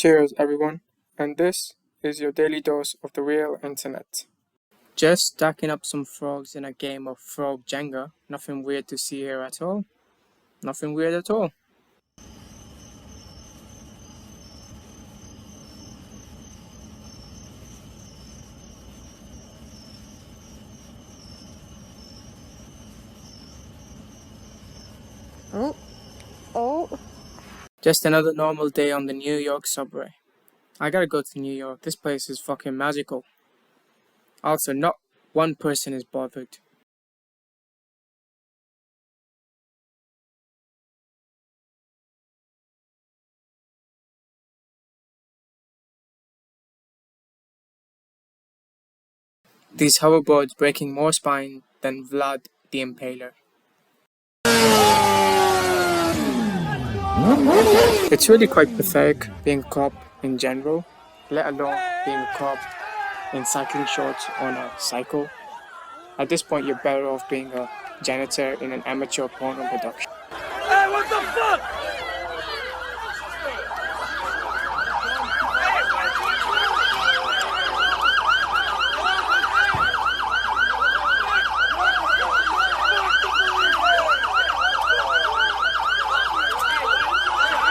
Cheers, everyone, and this is your daily dose of the real internet. Just stacking up some frogs in a game of frog Jenga. Nothing weird to see here at all. Nothing weird at all. Oh, oh. Just another normal day on the New York subway. I gotta go to New York. This place is fucking magical. Also, not one person is bothered. These hoverboards breaking more spine than Vlad the Impaler. It's really quite pathetic being a cop in general, let alone being a cop in cycling shorts on a cycle. At this point, you're better off being a janitor in an amateur porno production. Hey, what the fuck?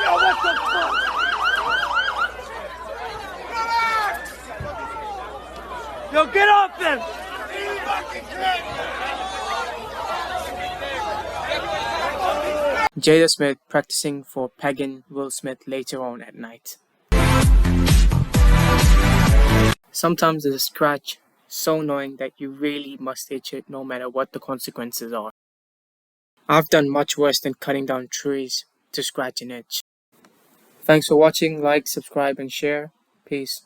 Yo, what the fuck? Yo, get off them! Jada Smith practicing for pegging Will Smith later on at night. Sometimes there's a scratch so annoying that you really must itch it no matter what the consequences are. I've done much worse than cutting down trees to scratch an itch. Thanks for watching, like, subscribe and share. Peace.